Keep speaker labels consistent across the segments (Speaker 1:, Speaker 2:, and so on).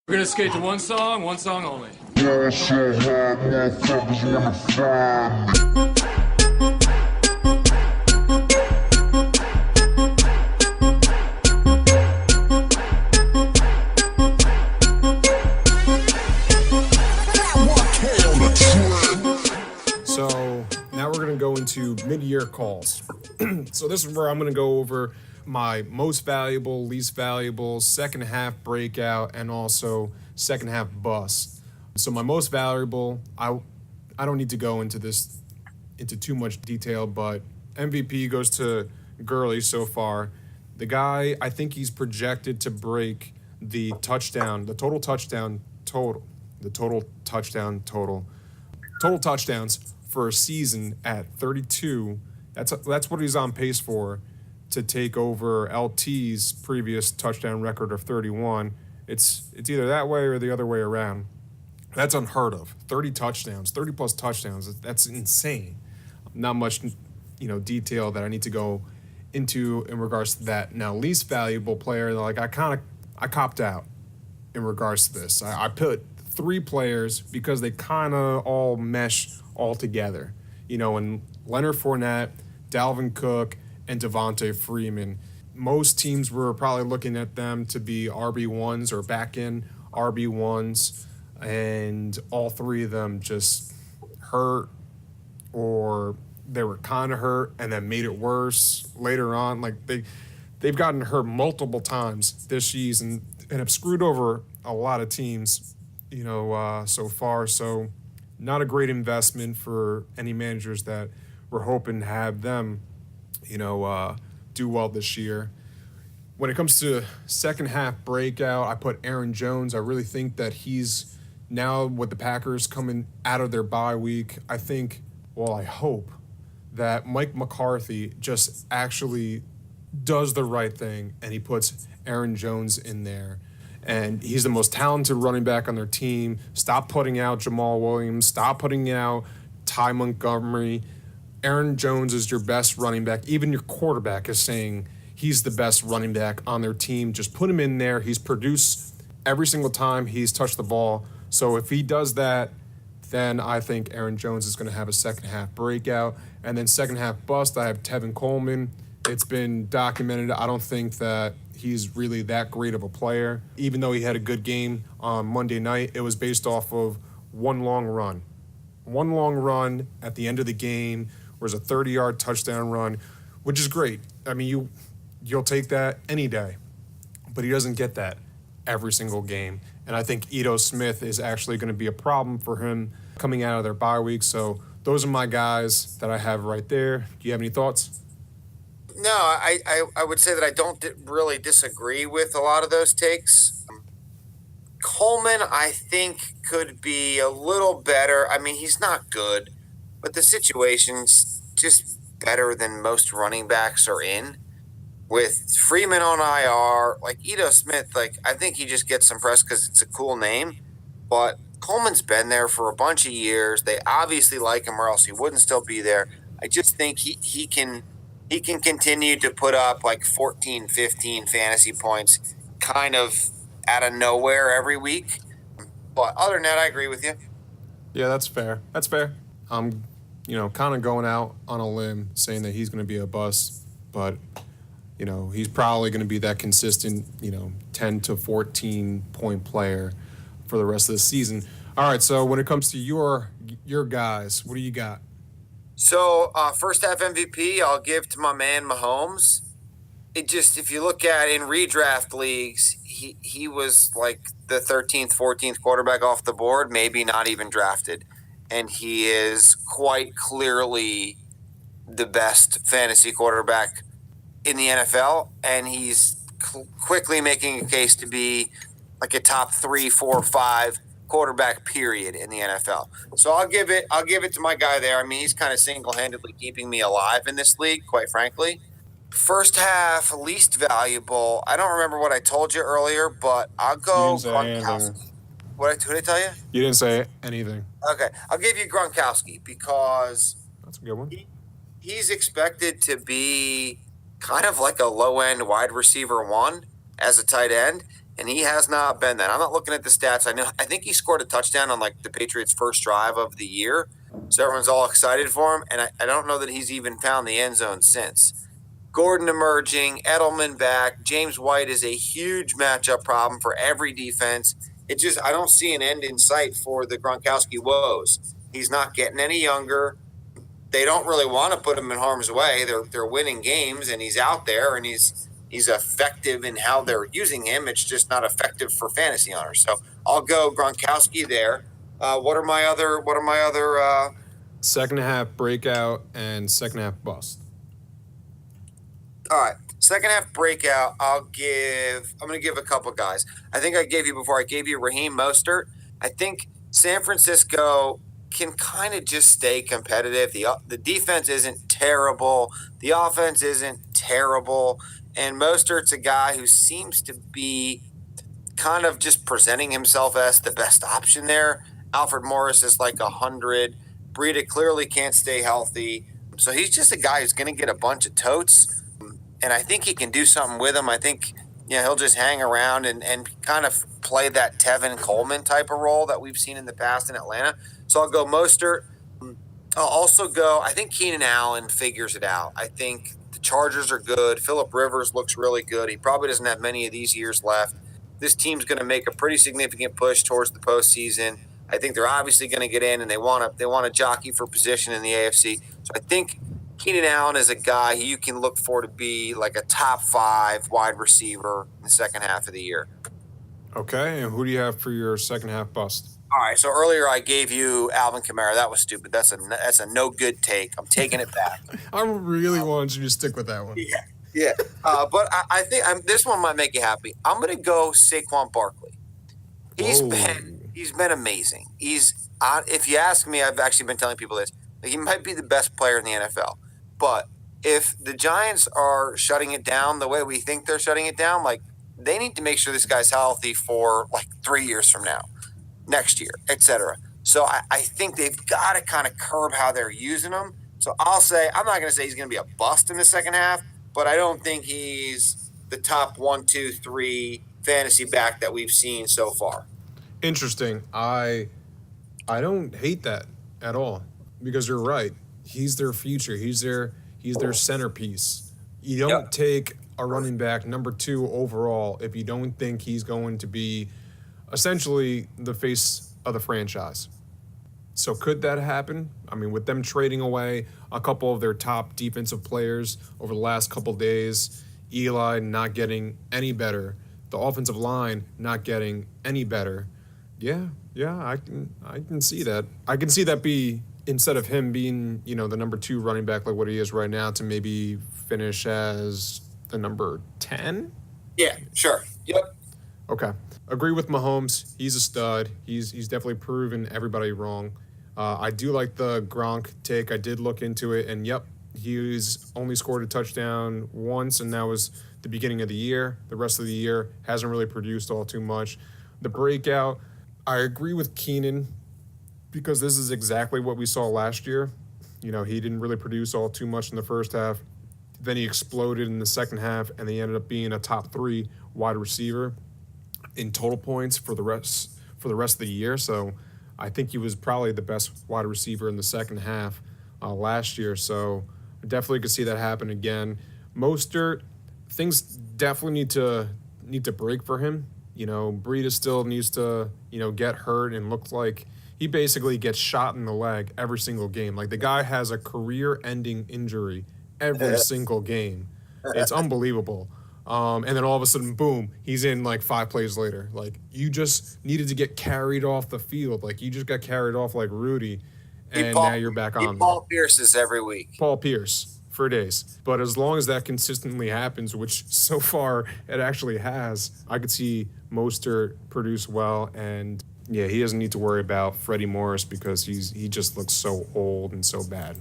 Speaker 1: We're gonna skate to one song only.
Speaker 2: So now we're gonna go into mid-year calls. So this is where I'm gonna go over my most valuable, least valuable, second half breakout, and also second half bust. So my most valuable, I don't need to go into this into too much detail, but MVP goes to Gurley so far. The guy, I think he's projected to break the total touchdown touchdowns for a season at 32. That's what he's on pace for, to take over LT's previous touchdown record of 31. It's either that way or the other way around. That's unheard of. 30 touchdowns, 30 plus touchdowns. That's insane. Not much, detail that I need to go into in regards to that. Now, least valuable player, like I copped out in regards to this. I put three players because they kind of all mesh all together. And Leonard Fournette, Dalvin Cook, and Devontae Freeman. Most teams were probably looking at them to be RB1s or back-end RB1s, and all three of them just hurt, or they were kind of hurt and then made it worse later on. Like they've gotten hurt multiple times this season and have screwed over a lot of teams, so far. So not a great investment for any managers that were hoping to have them, do well this year. When it comes to second half breakout, I put Aaron Jones. I really think that he's now, with the Packers coming out of their bye week, I hope that Mike McCarthy just actually does the right thing and he puts Aaron Jones in there. And he's the most talented running back on their team. Stop putting out Jamal Williams. Stop putting out Ty Montgomery. Aaron Jones is your best running back. Even your quarterback is saying he's the best running back on their team. Just put him in there. He's produced every single time he's touched the ball. So if he does that, then I think Aaron Jones is going to have a second half breakout. And then second half bust, I have Tevin Coleman. It's been documented. I don't think that he's really that great of a player. Even though he had a good game on Monday night, it was based off of one long run. One long run at the end of the game was a 30-yard touchdown run, which is great. I mean, you'll take that any day. But he doesn't get that every single game. And I think Ito Smith is actually going to be a problem for him coming out of their bye week. So those are my guys that I have right there. Do you have any thoughts?
Speaker 3: No, I would say that I don't really disagree with a lot of those takes. Coleman, I think, could be a little better. I mean, he's not good, but the situation's just better than most running backs are in. With Freeman on IR, like Ito Smith, I think he just gets some press because it's a cool name. But Coleman's been there for a bunch of years. They obviously like him, or else he wouldn't still be there. I just think he can continue to put up 14, 15 fantasy points kind of out of nowhere every week. But other than that, I agree with you.
Speaker 2: Yeah, that's fair. I'm, kind of going out on a limb saying that he's going to be a bust, but, he's probably going to be that consistent, 10 to 14 point player for the rest of the season. All right, so when it comes to your guys, what do you got?
Speaker 3: So first half MVP, I'll give to my man Mahomes. If you look at in redraft leagues, he was like the 13th, 14th quarterback off the board, maybe not even drafted. And he is quite clearly the best fantasy quarterback in the NFL. And he's quickly making a case to be like a top 3, 4, 5 quarterback period in the NFL. So I'll give it to my guy there. I mean, he's kind of single-handedly keeping me alive in this league, quite frankly. First half, least valuable. I don't remember what I told you earlier, but I'll go Gronkowski. What did I tell you?
Speaker 2: You didn't say anything.
Speaker 3: Okay. I'll give you Gronkowski because
Speaker 2: that's a good one.
Speaker 3: He's expected to be kind of like a low-end wide receiver one as a tight end. and he has not been that. I'm not looking at the stats. I think he scored a touchdown on like the Patriots' first drive of the year, so everyone's all excited for him. And I don't know that he's even found the end zone since. Gordon emerging, Edelman back. James White is a huge matchup problem for every defense. I don't see an end in sight for the Gronkowski woes. He's not getting any younger. They don't really want to put him in harm's way. They're winning games, and he's out there, and he's effective in how they're using him. It's just not effective for fantasy owners. So I'll go Gronkowski there. What are my other?
Speaker 2: Second half breakout and second half bust.
Speaker 3: All right, second half breakout. I'm going to give a couple guys. I think I gave you before. I gave you Raheem Mostert. I think San Francisco can kind of just stay competitive. The defense isn't terrible. The offense isn't terrible. And Mostert's a guy who seems to be kind of just presenting himself as the best option there. Alfred Morris is like 100. Breida clearly can't stay healthy. So he's just a guy who's going to get a bunch of totes. And I think he can do something with him. I think he'll just hang around and kind of play that Tevin Coleman type of role that we've seen in the past in Atlanta. So I'll go Mostert. I'll also go, I think Keenan Allen figures it out. I think the Chargers are good. Phillip Rivers looks really good. He probably doesn't have many of these years left. This team's going to make a pretty significant push towards the postseason. I think they're obviously going to get in, and they want to jockey for position in the AFC. So I think Keenan Allen is a guy you can look for to be like a top 5 wide receiver in the second half of the year.
Speaker 2: Okay, and who do you have for your second half bust?
Speaker 3: All right, so earlier I gave you Alvin Kamara. That was stupid. That's a no good take. I'm taking it back.
Speaker 2: I really want you to stick with that one.
Speaker 3: Yeah. But I think this one might make you happy. I'm going to go Saquon Barkley. He's been amazing. If you ask me, I've actually been telling people this. He might be the best player in the NFL. But if the Giants are shutting it down the way we think they're shutting it down, like they need to make sure this guy's healthy for like 3 years from now, next year, etc. So I think they've got to kind of curb how they're using him. So I'll say, I'm not going to say he's going to be a bust in the second half, but I don't think he's the top 1, 2, 3 fantasy back that we've seen so far.
Speaker 2: Interesting. I don't hate that at all because you're right. He's their future. He's their centerpiece. You don't take a running back number 2 overall if you don't think he's going to be essentially the face of the franchise. So could that happen? I mean, with them trading away a couple of their top defensive players over the last couple of days, Eli not getting any better, the offensive line not getting any better. Yeah, I can see that. I can see that be instead of him being, the number 2 running back like what he is right now to maybe finish as the number 10?
Speaker 3: Yeah, sure. Yep.
Speaker 2: Okay. Agree with Mahomes. He's a stud. He's definitely proven everybody wrong. I do like the Gronk take. I did look into it, and he's only scored a touchdown once, and that was the beginning of the year. The rest of the year hasn't really produced all too much. The breakout, I agree with Keenan because this is exactly what we saw last year. He didn't really produce all too much in the first half. Then he exploded in the second half, and he ended up being a top 3 wide receiver in total points for the rest of the year. So I think he was probably the best wide receiver in the second half last year. So I definitely could see that happen again. Mostert, things definitely need to break for him. Breida still needs to, get hurt and looks like he basically gets shot in the leg every single game. Like the guy has a career-ending injury every single game. It's unbelievable. And then all of a sudden, boom, he's in like 5 plays later. Like you just needed to get carried off the field. Like you just got carried off like Rudy, and now you're back on.
Speaker 3: Paul Pierce is every week.
Speaker 2: Paul Pierce for days. But as long as that consistently happens, which so far it actually has, I could see Mostert produce well. And yeah, he doesn't need to worry about Freddie Morris because he just looks so old and so bad.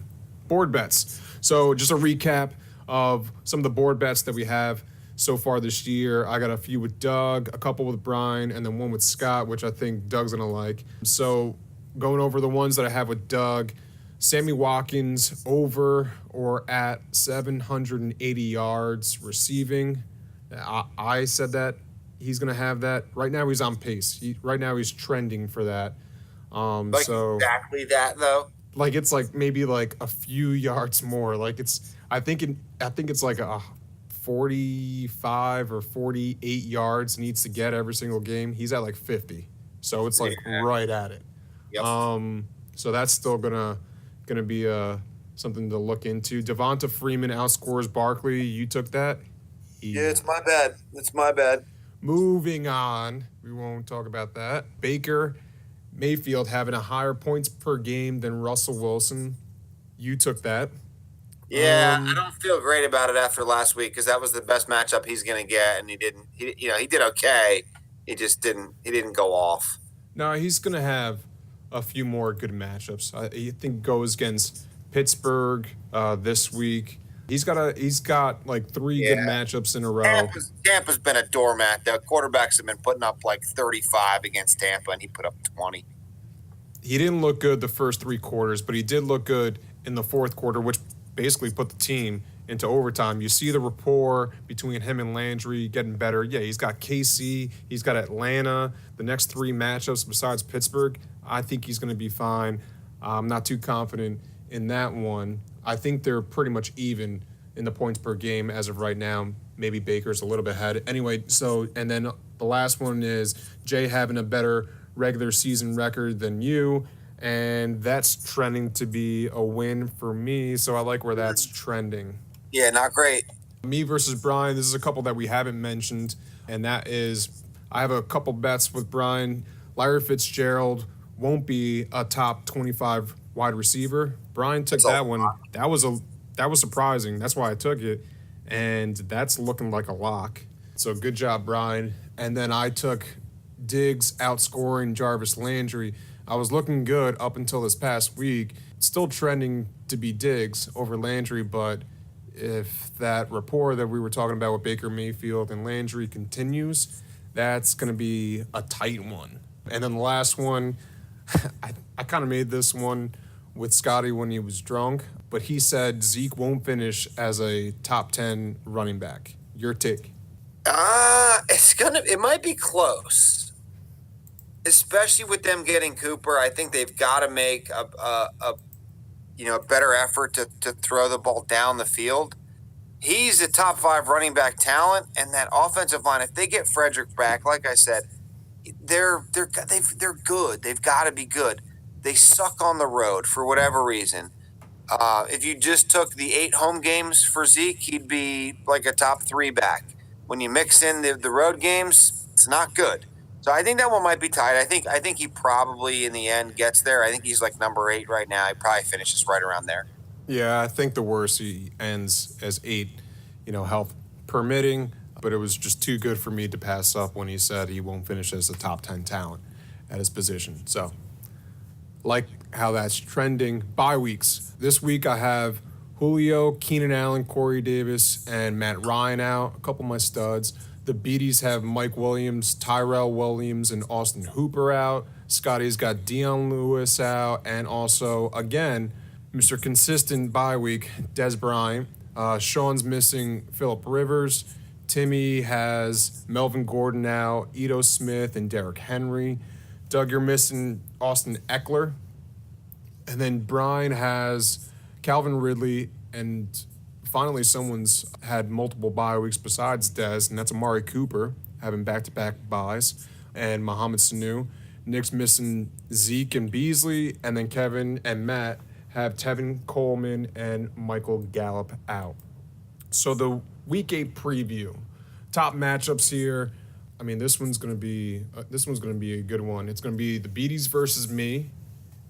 Speaker 2: Board bets. So just a recap of some of the board bets that we have so far this year. I got a few with Doug, a couple with Brian, and then one with Scott, which I think Doug's going to like. So going over the ones that I have with Doug, Sammy Watkins over or at 780 yards receiving. I said that he's going to have that. Right now he's on pace. Right now he's trending for that.
Speaker 3: Like
Speaker 2: So
Speaker 3: exactly that though.
Speaker 2: like it's like maybe like a few yards more. Like it's I think it's like a 45 or 48 yards needs to get every single game. He's at like 50. So it's like right at it.
Speaker 3: Yep.
Speaker 2: So that's still gonna be something to look into. Devonta Freeman outscores Barkley. You took that.
Speaker 3: Yeah, it's my bad. It's my bad.
Speaker 2: Moving on, we won't talk about that. Baker Mayfield having a higher points per game than Russell Wilson. You took that.
Speaker 3: Yeah, I don't feel great about it after last week because that was the best matchup he's going to get, and he didn't. He did okay. He just didn't. He didn't go off.
Speaker 2: No, he's going to have a few more good matchups. I think goes against Pittsburgh this week. He's got like three good matchups in a row.
Speaker 3: Tampa's been a doormat. The quarterbacks have been putting up like 35 against Tampa, and he put up 20.
Speaker 2: He didn't look good the first three quarters, but he did look good in the fourth quarter, which basically put the team into overtime. You see the rapport between him and Landry getting better. Yeah, he's got KC, he's got Atlanta, the next three matchups besides Pittsburgh. I think he's going to be fine. I'm not too confident in that one. I think they're pretty much even in the points per game as of right now. Maybe Baker's a little bit ahead. Anyway, and then the last one is Jay having a better regular season record than you, and that's trending to be a win for me, so I like where that's trending.
Speaker 3: Yeah, not great.
Speaker 2: Me versus Brian, this is a couple that we haven't mentioned, and that is I have a couple bets with Brian. Larry Fitzgerald won't be a top 25 wide receiver. Brian took that one. That was surprising. That's why I took it, and that's looking like a lock. So good job, Brian. And then I took Diggs outscoring Jarvis Landry. I was looking good up until this past week. Still trending to be Diggs over Landry, but if that rapport that we were talking about with Baker Mayfield and Landry continues, that's going to be a tight one. And then the last one, I kind of made this one with Scotty when he was drunk, but he said Zeke won't finish as a top 10 running back. Your take?
Speaker 3: It might be close, especially with them getting Cooper. I think they've got to make a better effort to throw the ball down the field. He's a top 5 running back talent, and that offensive line. If they get Frederick back, like I said, they're good. They've got to be good. They suck on the road for whatever reason. If you just took the 8 home games for Zeke, he'd be like a top 3 back. When you mix in the road games, it's not good. So I think that one might be tight. I think he probably in the end gets there. I think he's like number 8 right now. He probably finishes right around there.
Speaker 2: Yeah, I think the worst he ends as 8, health permitting. But it was just too good for me to pass up when he said he won't finish as a top 10 talent at his position. So, like how that's trending. Bye weeks. This week I have Julio, Keenan Allen, Corey Davis, and Matt Ryan out. A couple of my studs. The Beaties have Mike Williams, Tyrell Williams, and Austin Hooper out. Scotty's got Dion Lewis out. And also, again, Mr. Consistent bye week, Des Bryant. Sean's missing Phillip Rivers. Timmy has Melvin Gordon out, Ito Smith, and Derrick Henry. Doug, you're missing Austin Eckler. And then Brian has Calvin Ridley, and finally someone's had multiple bye weeks besides Dez, and that's Amari Cooper having back-to-back byes, and Mohamed Sanu. Nick's missing Zeke and Beasley, and then Kevin and Matt have Tevin Coleman and Michael Gallup out. So the Week 8 preview, top matchups here. I mean, this one's gonna be a good one. It's gonna be the Beaties versus me.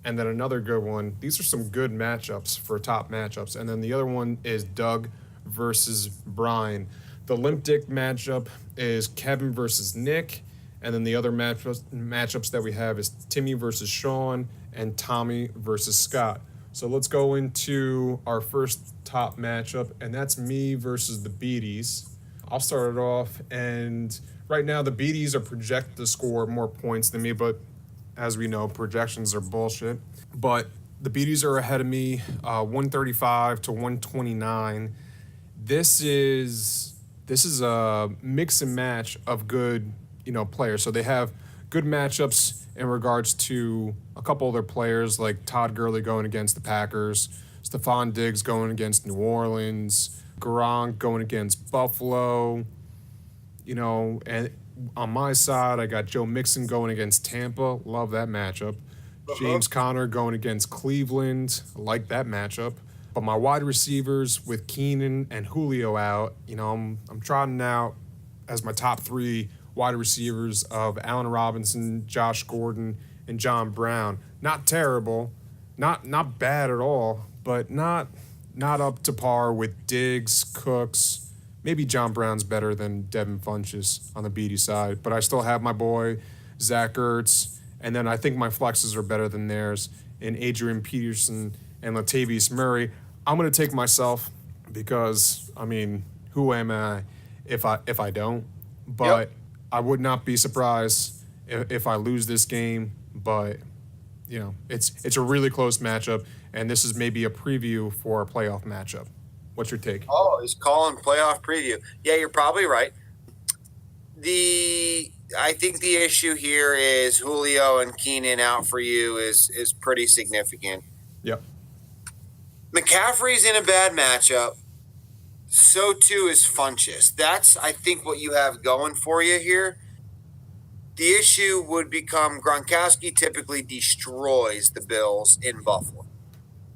Speaker 2: And then another good one. These are some good matchups for top matchups. And then the other one is Doug versus Brian. The Limp Dick matchup is Kevin versus Nick. And then the other matchups that we have is Timmy versus Sean and Tommy versus Scott. So let's go into our first top matchup, and that's me versus the Beaties. I'll start it off, and right now the Beaties are projected to score more points than me, but as we know, projections are bullshit. But the Beaties are ahead of me, 135 to 129. This is a mix and match of good players. So they have good matchups in regards to a couple of their players, like Todd Gurley going against the Packers, Stephon Diggs going against New Orleans, Gronk going against Buffalo, and on my side, I got Joe Mixon going against Tampa. Love that matchup. James Conner going against Cleveland. I like that matchup. But my wide receivers with Keenan and Julio out, I'm trotting out as my top 3 wide receivers of Allen Robinson, Josh Gordon, and John Brown. Not terrible, not bad at all, but not up to par with Diggs, Cooks. Maybe John Brown's better than Devin Funchess on the Beatty side, but I still have my boy Zach Ertz, and then I think my flexes are better than theirs in Adrian Peterson and Latavius Murray. I'm going to take myself because, who am I if I don't? But I would not be surprised if I lose this game. But it's a really close matchup, and this is maybe a preview for a playoff matchup. What's your take?
Speaker 3: Oh, he's calling playoff preview. Yeah, you're probably right. I think the issue here is Julio and Keenan out for you is pretty significant.
Speaker 2: Yep.
Speaker 3: McCaffrey's in a bad matchup. So too is Funchess. That's, I think, what you have going for you here. The issue would become Gronkowski typically destroys the Bills in Buffalo.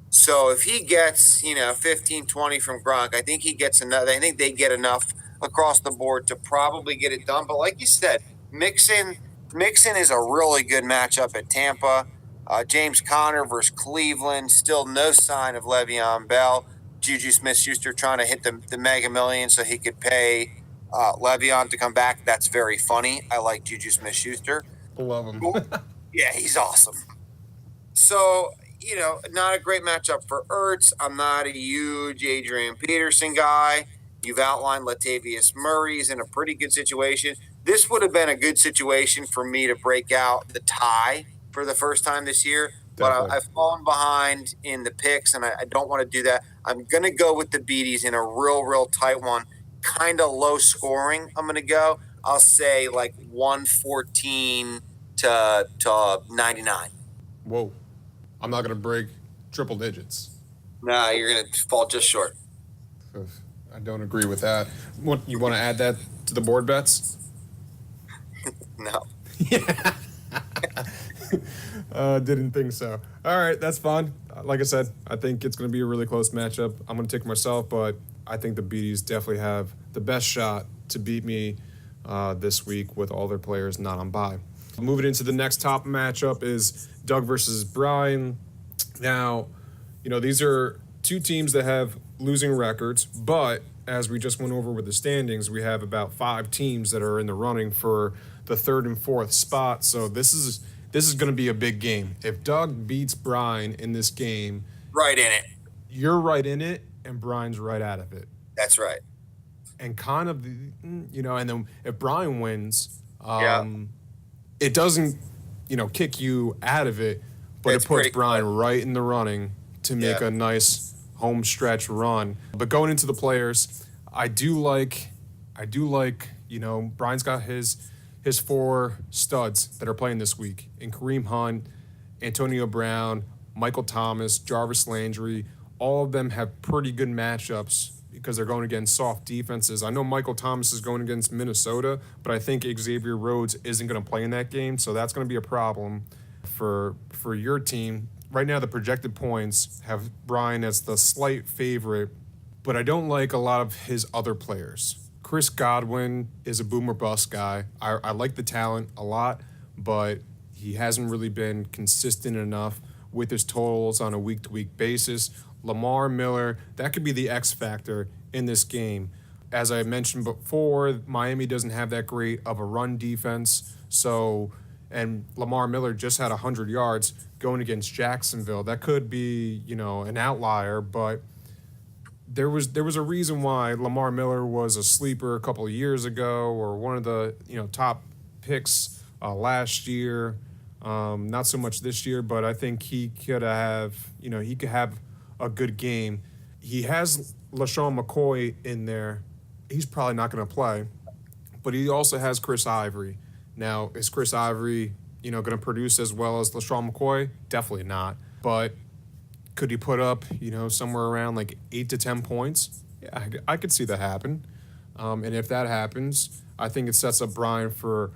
Speaker 3: So if he gets, 15, 20 from Gronk, I think he gets enough. I think they get enough across the board to probably get it done. But like you said, Mixon is a really good matchup at Tampa. James Conner versus Cleveland, still no sign of Le'Veon Bell. Juju Smith-Schuster trying to hit the mega million so he could pay Le'Veon to come back. That's very funny. I like Juju Smith-Schuster.
Speaker 2: Love him.
Speaker 3: Yeah, he's awesome. So, not a great matchup for Ertz. I'm not a huge Adrian Peterson guy. You've outlined Latavius Murray's in a pretty good situation. This would have been a good situation for me to break out the tie for the first time this year.
Speaker 2: Definitely.
Speaker 3: But I've fallen behind in the picks, and I don't want to do that. I'm going to go with the Beaties in a real tight one. Kind of low scoring, I'm going to go. I'll say like 114 to 99.
Speaker 2: Whoa. I'm not going to break triple digits.
Speaker 3: No, you're going to fall just short.
Speaker 2: I don't agree with that. What, you want to add that to the board bets?
Speaker 3: No.
Speaker 2: Yeah. Didn't think so. All right, that's fine. Like I said, I think it's going to be a really close matchup. I'm going to take myself, but I think the Beaties definitely have the best shot to beat me this week with all their players not on bye. Moving into the next top matchup is Doug versus Brian. Now, these are two teams that have losing records, but as we just went over with the standings, we have about 5 teams that are in the running for the 3rd and 4th spot. So this is going to be a big game. If Doug beats Brian in this game,
Speaker 3: Right in it.
Speaker 2: you're right in it, and Brian's right out of it.
Speaker 3: That's right.
Speaker 2: And kind of, and then if Brian wins,
Speaker 3: Yeah.
Speaker 2: it doesn't, kick you out of it, but
Speaker 3: It's
Speaker 2: it puts
Speaker 3: pretty
Speaker 2: Brian
Speaker 3: close.
Speaker 2: right in the running to make
Speaker 3: Yeah.
Speaker 2: a nice home stretch run. But going into the players, I do like, Brian's got his 4 studs that are playing this week in Kareem Hunt, Antonio Brown, Michael Thomas, Jarvis Landry. All of them have pretty good matchups because they're going against soft defenses. I know Michael Thomas is going against Minnesota, but I think Xavier Rhodes isn't going to play in that game, so that's going to be a problem for your team. Right now, the projected points have Brian as the slight favorite, but I don't like a lot of his other players. Chris Godwin is a boomer bust guy. I like the talent a lot, but he hasn't really been consistent enough with his totals on a week-to-week basis. Lamar Miller, that could be the X factor in this game. As I mentioned before, Miami doesn't have that great of a run defense, and Lamar Miller just had 100 yards going against Jacksonville. That could be, an outlier, but there was a reason why Lamar Miller was a sleeper a couple of years ago, or one of the top picks last year. Not so much this year, but I think he could have a good game. He has LaShawn McCoy in there. He's probably not going to play, but he also has Chris Ivory. Now, is Chris Ivory, going to produce as well as LaShawn McCoy? Definitely not. But could he put up, somewhere around like 8 to 10 points? Yeah, I could see that happen. And if that happens, I think it sets up Brian for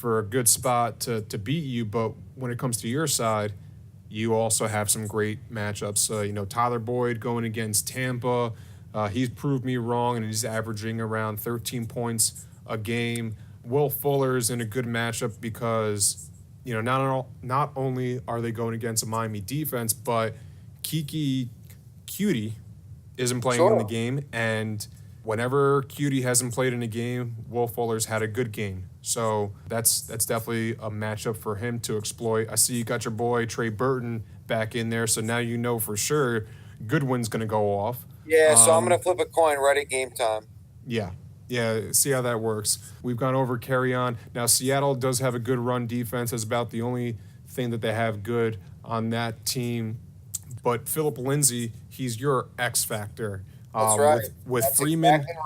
Speaker 2: a good spot to beat you. But when it comes to your side, you also have some great matchups. Tyler Boyd going against Tampa. He's proved me wrong, and he's averaging around 13 points a game. Will Fuller's in a good matchup because, not only are they going against a Miami defense, but Kiki Cutie isn't playing in the game, and whenever Cutie hasn't played in a game, Will Fuller's had a good game. So that's definitely a matchup for him to exploit. I see you got your boy Trey Burton back in there, so now you know for sure Goodwin's going to go off.
Speaker 3: Yeah, so I'm going to flip a coin right at game time.
Speaker 2: Yeah, see how that works. We've gone over carry on. Now, Seattle does have a good run defense. That's about the only thing that they have good on that team. But Philip Lindsay, he's your X factor.
Speaker 3: That's right.
Speaker 2: With
Speaker 3: That's
Speaker 2: Freeman,
Speaker 3: exactly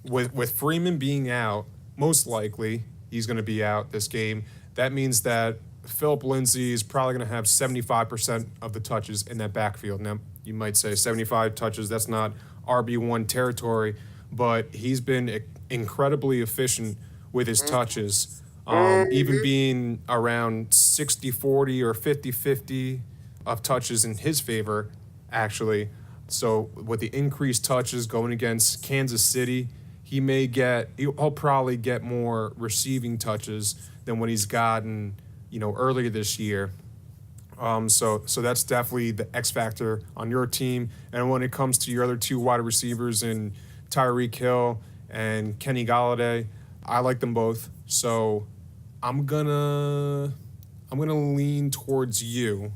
Speaker 3: right.
Speaker 2: with Freeman being out, most likely he's going to be out this game. That means that Philip Lindsay is probably going to have 75% of the touches in that backfield. Now, you might say 75 touches, that's not RB1 territory, but he's been incredibly efficient with his touches, even being around 60-40 or 50-50 of touches in his favor, actually. So with the increased touches going against Kansas City, he'll probably get more receiving touches than what he's gotten, earlier this year. So that's definitely the X factor on your team. And when it comes to your other two wide receivers in Tyreek Hill and Kenny Golladay, I like them both. So I'm gonna lean towards you,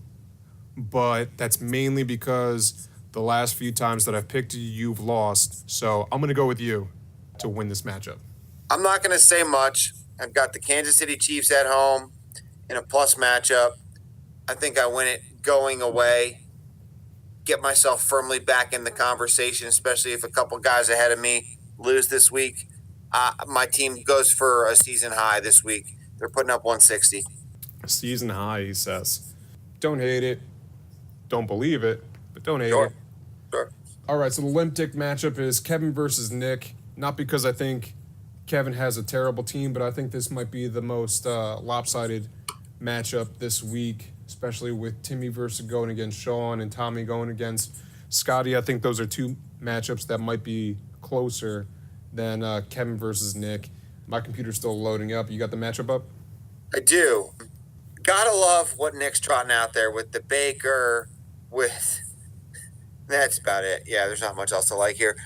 Speaker 2: but that's mainly because the last few times that I've picked you, you've lost. So I'm gonna go with you to win this matchup.
Speaker 3: I'm not going to say much. I've got the Kansas City Chiefs at home in a plus matchup. I think I win it going away. Get myself firmly back in the conversation, especially if a couple guys ahead of me lose this week. My team goes for a season high this week. They're putting up 160.
Speaker 2: Season high, he says. Don't hate it. Don't believe it, but don't hate it.
Speaker 3: Sure.
Speaker 2: All right, so the Limp Dick matchup is Kevin versus Nick. Not because I think Kevin has a terrible team, but I think this might be the most lopsided matchup this week, especially with Timmy versus going against Sean and Tommy going against Scotty. I think those are two matchups that might be closer than Kevin versus Nick. My computer's still loading up. You got the matchup up?
Speaker 3: I do. Gotta love what Nick's trotting out there with the Baker, with... That's about it. Yeah, there's not much else to like here.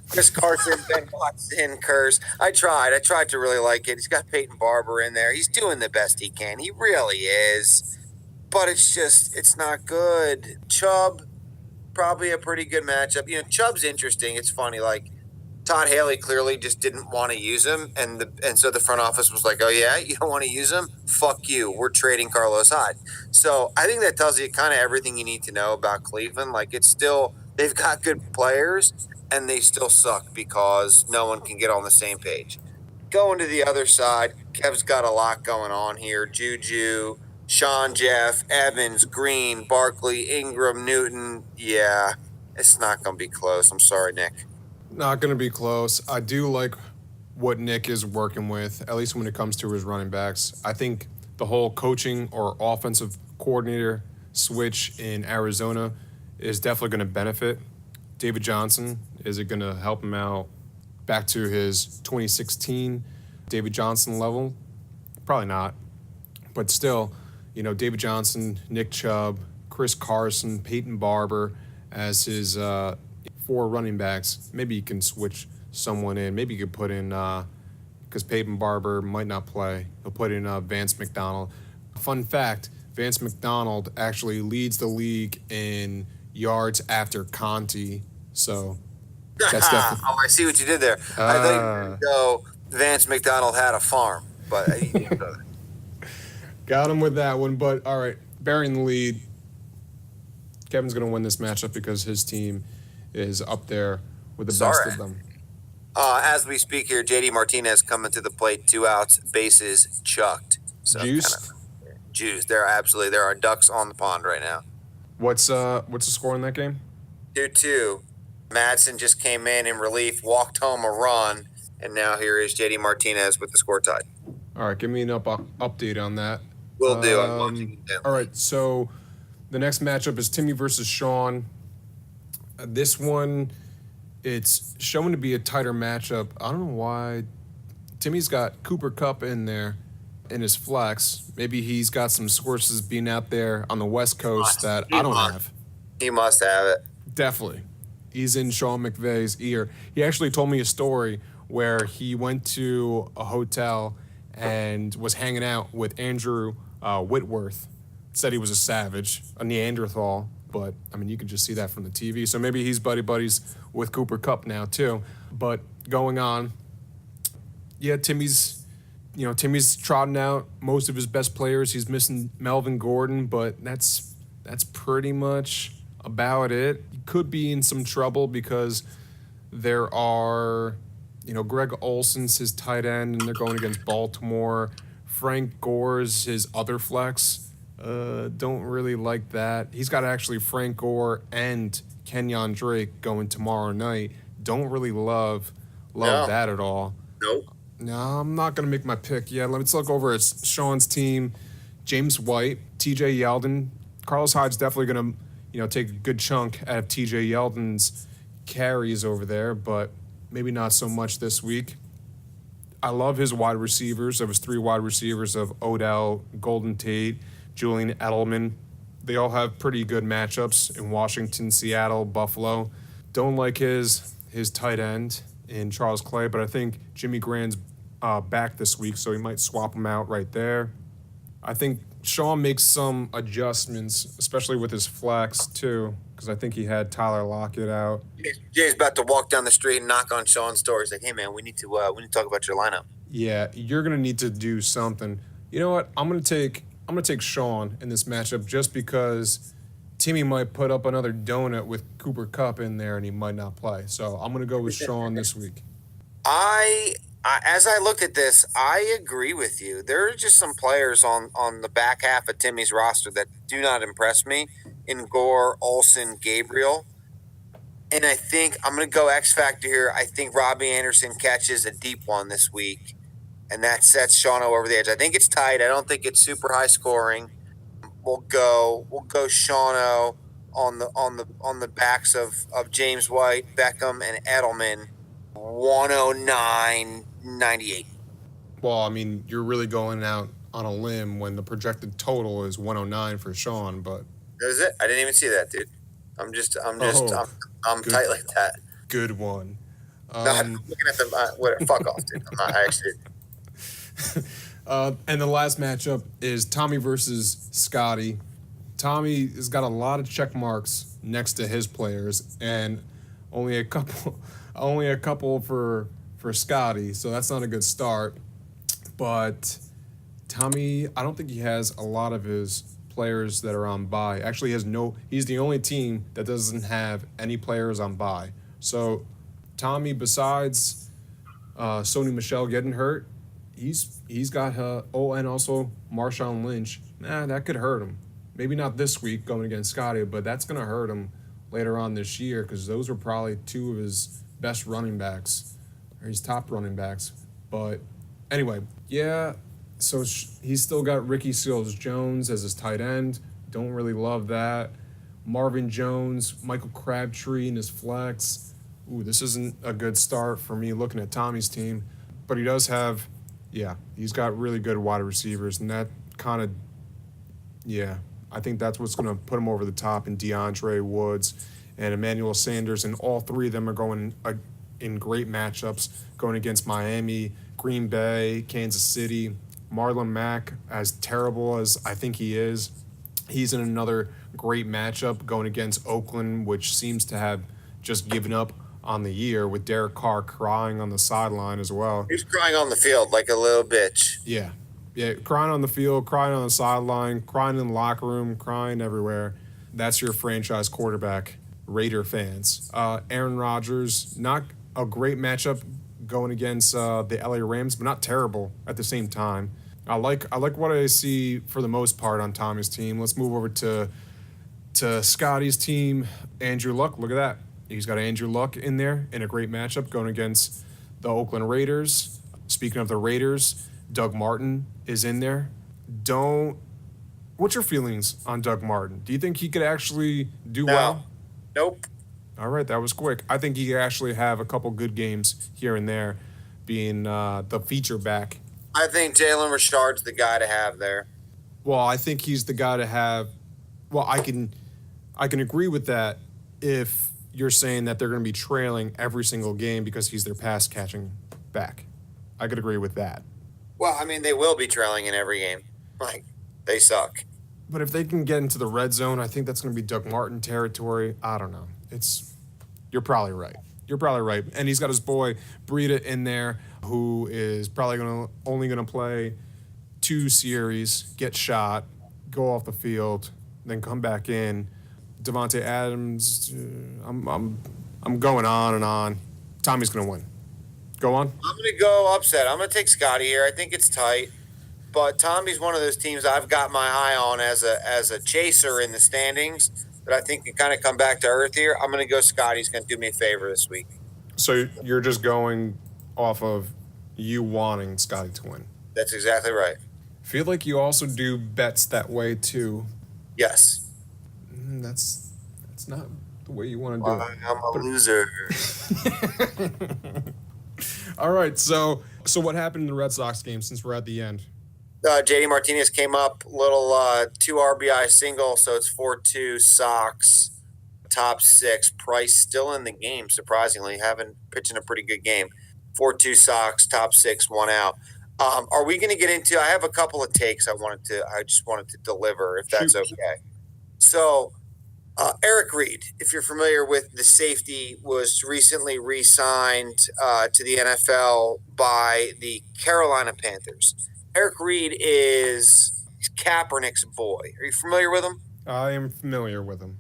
Speaker 3: Chris Carson, Ben Watson, Curse. I tried to really like it. He's got Peyton Barber in there. He's doing the best he can. He really is. But it's not good. Chubb, probably a pretty good matchup. Chubb's interesting. It's funny. Like, Todd Haley clearly just didn't want to use him. And so the front office was like, oh, yeah, you don't want to use him? Fuck you. We're trading Carlos Hyde. So I think that tells you kind of everything you need to know about Cleveland. Like, they've got good players, and they still suck because no one can get on the same page. Going to the other side, Kev's got a lot going on here. Juju, Sean, Jeff, Evans, Green, Barkley, Ingram, Newton. Yeah, it's not going to be close. I'm sorry, Nick.
Speaker 2: Not going to be close. I do like what Nick is working with, at least when it comes to his running backs. I think the whole coaching or offensive coordinator switch in Arizona is definitely going to benefit David Johnson. Is it going to help him out back to his 2016 David Johnson level? Probably not. But still, David Johnson, Nick Chubb, Chris Carson, Peyton Barber as his 4 running backs. Maybe you can switch someone in. Maybe you could put in, because Peyton Barber might not play, he'll put in Vance McDonald. Fun fact, Vance McDonald actually leads the league in yards after Conti. So that's definitely...
Speaker 3: Oh, I see what you did there. I thought you were going to go Vance McDonald had a farm. But
Speaker 2: got him with that one. But, all right, bearing the lead, Kevin's going to win this matchup because his team is up there with the best of them.
Speaker 3: As we speak here, JD Martinez coming to the plate, 2 outs, bases chucked. So kind
Speaker 2: Juiced.
Speaker 3: of juice. There are ducks on the pond right now.
Speaker 2: What's the score in that game?
Speaker 3: 2-2. Madsen just came in relief, walked home a run, and now here is JD Martinez with the score tied.
Speaker 2: All right, give me an update on that.
Speaker 3: Will do. I'm watching it down.
Speaker 2: All right, so the next matchup is Timmy versus Sean. This one, it's showing to be a tighter matchup. I don't know why. Timmy's got Cooper Kupp in there in his flex. Maybe he's got some sources being out there on the West Coast that I don't have.
Speaker 3: He must have it.
Speaker 2: Definitely. He's in Sean McVay's ear. He actually told me a story where he went to a hotel and was hanging out with Andrew Whitworth. Said he was a savage, a Neanderthal, but I mean, you can just see that from the TV. So maybe he's buddies with Cooper Kupp now too. But going on, yeah, Timmy's trotting out most of his best players. He's missing Melvin Gordon, but that's pretty much about it. He could be in some trouble because there are, Greg Olson's his tight end, and they're going against Baltimore. Frank Gore's his other flex. Don't really like that. He's got actually Frank Gore and Kenyon Drake going tomorrow night. Don't really love that at all.
Speaker 3: Nope.
Speaker 2: No, I'm not going to make my pick yet. Let's look over at Sean's team. James White, TJ Yeldon. Carlos Hyde's definitely going to, take a good chunk out of TJ Yeldon's carries over there, but maybe not so much this week. I love his wide receivers. Of his 3 wide receivers of Odell, Golden Tate, Julian Edelman. They all have pretty good matchups in Washington, Seattle, Buffalo. Don't like his tight end in Charles Clay, but I think Jimmy Graham's back this week, so he might swap him out right there. I think Sean makes some adjustments, especially with his flex too, because I think he had Tyler Lockett out.
Speaker 3: Jay's about to walk down the street and knock on Sean's door. He's like, "Hey man, we need to talk about your lineup."
Speaker 2: Yeah, you're gonna need to do something. You know what? I'm gonna take Sean in this matchup just because Timmy might put up another donut with Cooper Kupp in there and he might not play. So I'm gonna go with Sean this week.
Speaker 3: As I looked at this, I agree with you. There are just some players on the back half of Timmy's roster that do not impress me in Gore, Olsen, Gabriel. And I think I'm going to go X Factor here. I think Robbie Anderson catches a deep one this week, and that sets Shauno over the edge. I think it's tight. I don't think it's super high scoring. We'll go Shauno on the backs of James White, Beckham, and Edelman. 109.98.
Speaker 2: Well, I mean, you're really going out on a limb when the projected total is 109 for Sean, but
Speaker 3: Is it? I didn't even see that, dude. I'm
Speaker 2: good,
Speaker 3: tight like that.
Speaker 2: Good one.
Speaker 3: No, I'm looking at the fuck off, dude. I'm not actually.
Speaker 2: And the last matchup is Tommy versus Scotty. Tommy has got a lot of check marks next to his players, and only a couple for Scotty. So that's not a good start. But Tommy, I don't think he has a lot of his players that are on bye. Actually, he's the only team that doesn't have any players on bye. So Tommy, besides Sony Michel getting hurt, he's got and also Marshawn Lynch. That could hurt him. Maybe not this week going against Scotty, but that's going to hurt him later on this year because those were probably 2 of his best running backs, or his top running backs. But anyway, yeah, so he's still got Ricky Seals-Jones as his tight end. Don't really love that. Marvin Jones, Michael Crabtree in his flex. Ooh, this isn't a good start for me looking at Tommy's team. But he does have, he's got really good wide receivers, and that kind of, I think that's what's going to put him over the top in DeAndre Woods and Emmanuel Sanders, and all 3 of them are going in great matchups, going against Miami, Green Bay, Kansas City. Marlon Mack, as terrible as I think he is, he's in another great matchup going against Oakland, which seems to have just given up on the year, with Derek Carr crying on the sideline as well.
Speaker 3: He's crying on the field like a little bitch.
Speaker 2: Yeah, crying on the field, crying on the sideline, crying in the locker room, crying everywhere. That's your franchise quarterback, Raider fans. Aaron Rodgers, not a great matchup going against the LA Rams, but not terrible at the same time. I like what I see for the most part on Tommy's team. Let's move over to Scotty's team. Andrew Luck, look at that. He's got Andrew Luck in there in a great matchup going against the Oakland Raiders. Speaking of the Raiders, Doug Martin is in there. What's your feelings on Doug Martin? Do you think he could actually do well?
Speaker 3: Nope.
Speaker 2: All right, that was quick. I think he could actually have a couple good games here and there, being the feature back.
Speaker 3: I think Jalen Richard's the guy to have there.
Speaker 2: Well, I think he's the guy to have. Well, I can agree with that if you're saying that they're going to be trailing every single game because he's their pass catching back. I could agree with that.
Speaker 3: Well, I mean, they will be trailing in every game. Like, they suck.
Speaker 2: But if they can get into the red zone, I think that's going to be Doug Martin territory. I don't know. You're probably right. And he's got his boy Breida in there, who is probably only going to play 2 series, get shot, go off the field, then come back in. Devontae Adams, I'm going on and on. Tommy's going to win. Go on.
Speaker 3: I'm going to go upset. I'm going to take Scotty here. I think it's tight. But Tommy's one of those teams I've got my eye on as a chaser in the standings that I think can kind of come back to earth here. I'm going to go Scotty's going to do me a favor this week.
Speaker 2: So you're just going off of you wanting Scotty to win.
Speaker 3: That's exactly right.
Speaker 2: Feel like you also do bets that way too.
Speaker 3: Yes.
Speaker 2: That's not the way you want to do it.
Speaker 3: I'm a loser.
Speaker 2: All right, so what happened in the Red Sox game since we're at the end?
Speaker 3: JD Martinez came up, little 2 RBI single, so it's 4-2 Sox, top 6. Price still in the game, surprisingly, pitching a pretty good game. 4-2 Sox, top 6, 1 out. Are we going to get into? I have a couple of takes I just wanted to deliver, if that's okay. So, Eric Reed, if you're familiar with the safety, was recently re-signed to the NFL by the Carolina Panthers. Eric Reed is Kaepernick's boy. Are you familiar with him?
Speaker 2: I am familiar with him.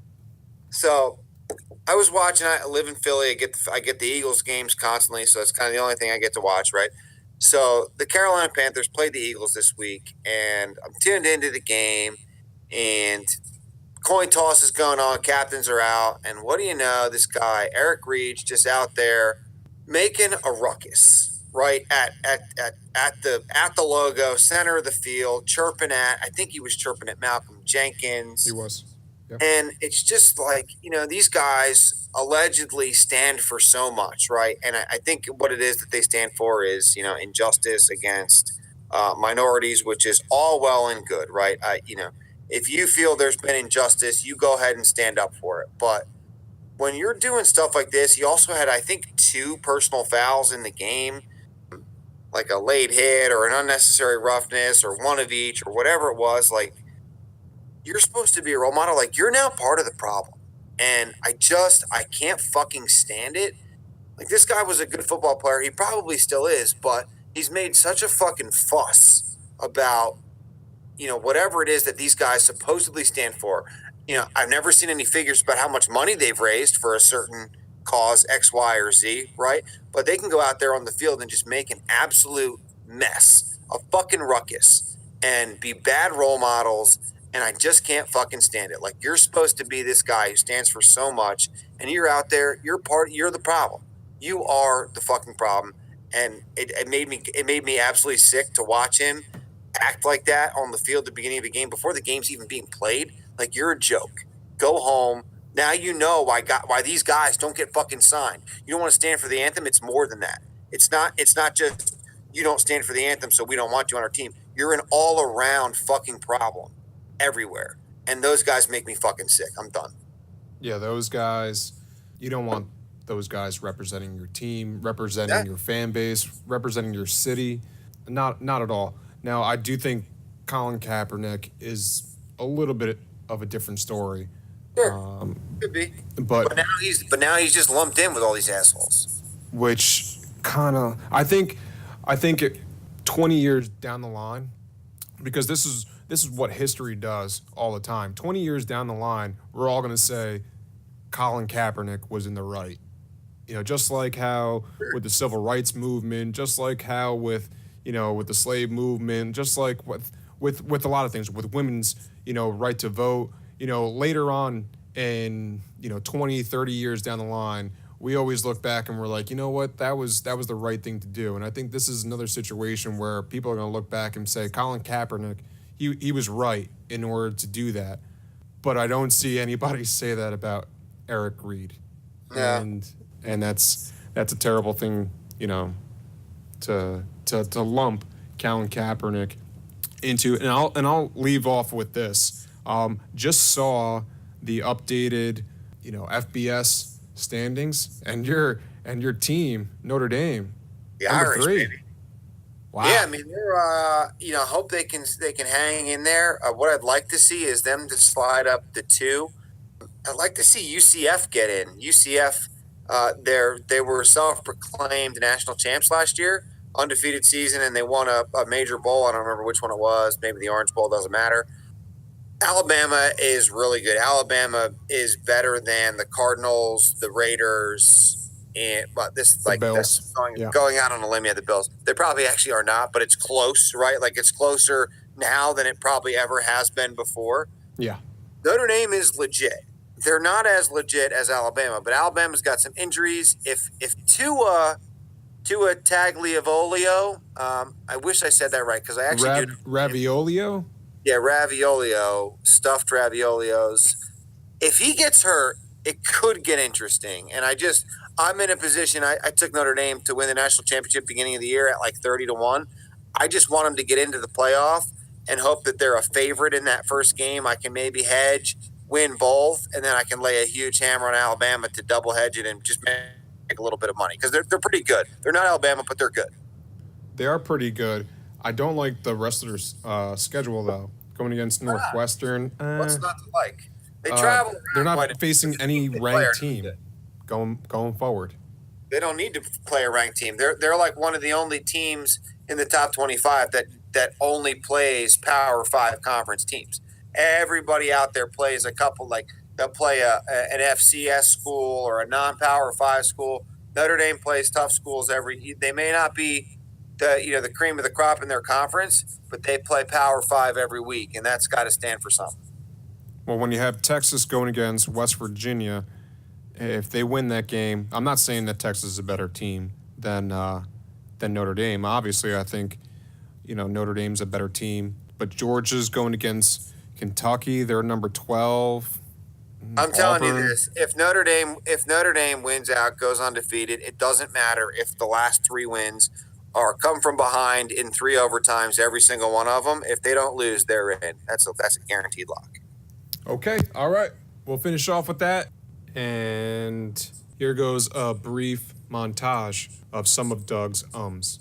Speaker 3: So I was watching. I live in Philly. I get the Eagles games constantly, so it's kind of the only thing I get to watch, right? So the Carolina Panthers played the Eagles this week, and I'm tuned into the game, and coin toss is going on. Captains are out, and what do you know? This guy Eric Reed's just out there making a ruckus. Right at the logo, center of the field, chirping at. I think he was chirping at Malcolm Jenkins.
Speaker 2: He was. Yep.
Speaker 3: And it's just like, these guys allegedly stand for so much, right? And I think what it is that they stand for is, injustice against minorities, which is all well and good, right? If you feel there's been injustice, you go ahead and stand up for it. But when you're doing stuff like this, he also had, I think, 2 personal fouls in the game. Like a late hit or an unnecessary roughness or one of each or whatever it was, like, you're supposed to be a role model. Like, you're now part of the problem. And I can't fucking stand it. Like, this guy was a good football player. He probably still is, but he's made such a fucking fuss about, whatever it is that these guys supposedly stand for. I've never seen any figures about how much money they've raised for a certain cause X, Y, or Z, right? But they can go out there on the field and just make an absolute mess, a fucking ruckus, and be bad role models, and I just can't fucking stand it. Like, you're supposed to be this guy who stands for so much, and you're out there, you're the problem. You are the fucking problem, and it made me absolutely sick to watch him act like that on the field at the beginning of the game before the game's even being played. Like, you're a joke. Go home. Now you know why these guys don't get fucking signed. You don't want to stand for the anthem. It's more than that. It's not just you don't stand for the anthem, so we don't want you on our team. You're an all-around fucking problem everywhere. And those guys make me fucking sick. I'm done.
Speaker 2: Yeah, those guys, you don't want those guys representing your team, representing your fan base, representing your city. Not at all. Now, I do think Colin Kaepernick is a little bit of a different story.
Speaker 3: Sure, could be. But now he's just lumped in with all these assholes.
Speaker 2: Which kind of, I think 20 years down the line, because this is what history does all the time. 20 years down the line, we're all going to say Colin Kaepernick was in the right just like how with the civil rights movement, just like how with with the slave movement, just like with a lot of things, with women's right to vote, later on in 20, 30 years down the line, we always look back and we're like, you know what, that was the right thing to do. And I think this is another situation where people are going to look back and say Colin Kaepernick, he was right in order to do that. But I don't see anybody say that about Eric Reed.
Speaker 3: Yeah.
Speaker 2: And that's a terrible thing, to lump Colin Kaepernick into. And I'll leave off with this. Just saw the updated, FBS standings, and your team, Notre Dame,
Speaker 3: The
Speaker 2: number
Speaker 3: Irish,
Speaker 2: 3.
Speaker 3: baby.
Speaker 2: Wow.
Speaker 3: Yeah, I mean they're hope they can hang in there. What I'd like to see is them to slide up to 2. I'd like to see UCF get in. UCF, they were self-proclaimed national champs last year, undefeated season, and they won a major bowl. I don't remember which one it was. Maybe the Orange Bowl, doesn't matter. Alabama is really good. Alabama is better than the Cardinals, the Raiders, but this like
Speaker 2: Bills.
Speaker 3: that's going out on a limb. Yeah, the Bills. They probably actually are not, but it's close, right? Like it's closer now than it probably ever has been before.
Speaker 2: Yeah.
Speaker 3: Notre Dame is legit. They're not as legit as Alabama, but Alabama's got some injuries. If Tua Tagliavolio, I wish I said that right because I actually do.
Speaker 2: Raviolio?
Speaker 3: Yeah, Raviolio, stuffed Raviolios. If he gets hurt, it could get interesting. And I'm in a position. I took Notre Dame to win the national championship beginning of the year at like 30-1. I just want them to get into the playoff and hope that they're a favorite in that first game. I can maybe hedge, win both, and then I can lay a huge hammer on Alabama to double hedge it and just make a little bit of money because they're pretty good. They're not Alabama, but they're good.
Speaker 2: They are pretty good. I don't like the rest of their schedule though. Going against Northwestern.
Speaker 3: What's not to like? They travel.
Speaker 2: They're not facing any ranked team going forward.
Speaker 3: They don't need to play a ranked team. They're like one of the only teams in the top 25 that only plays Power 5 conference teams. Everybody out there plays a couple, like they'll play an FCS school or a non-Power 5 school. Notre Dame plays tough schools they may not be the cream of the crop in their conference, but they play Power 5 every week, and that's got to stand for something.
Speaker 2: Well, when you have Texas going against West Virginia, if they win that game, I'm not saying that Texas is a better team than Notre Dame. Obviously, I think Notre Dame's a better team, but Georgia's going against Kentucky. They're number 12.
Speaker 3: I'm telling you this: if Notre Dame wins out, goes undefeated, it doesn't matter if the last 3 wins are come from behind in 3 overtimes, every single one of them. If they don't lose, they're in. That's a guaranteed lock.
Speaker 2: Okay, all right. We'll finish off with that. And here goes a brief montage of some of Doug's ums.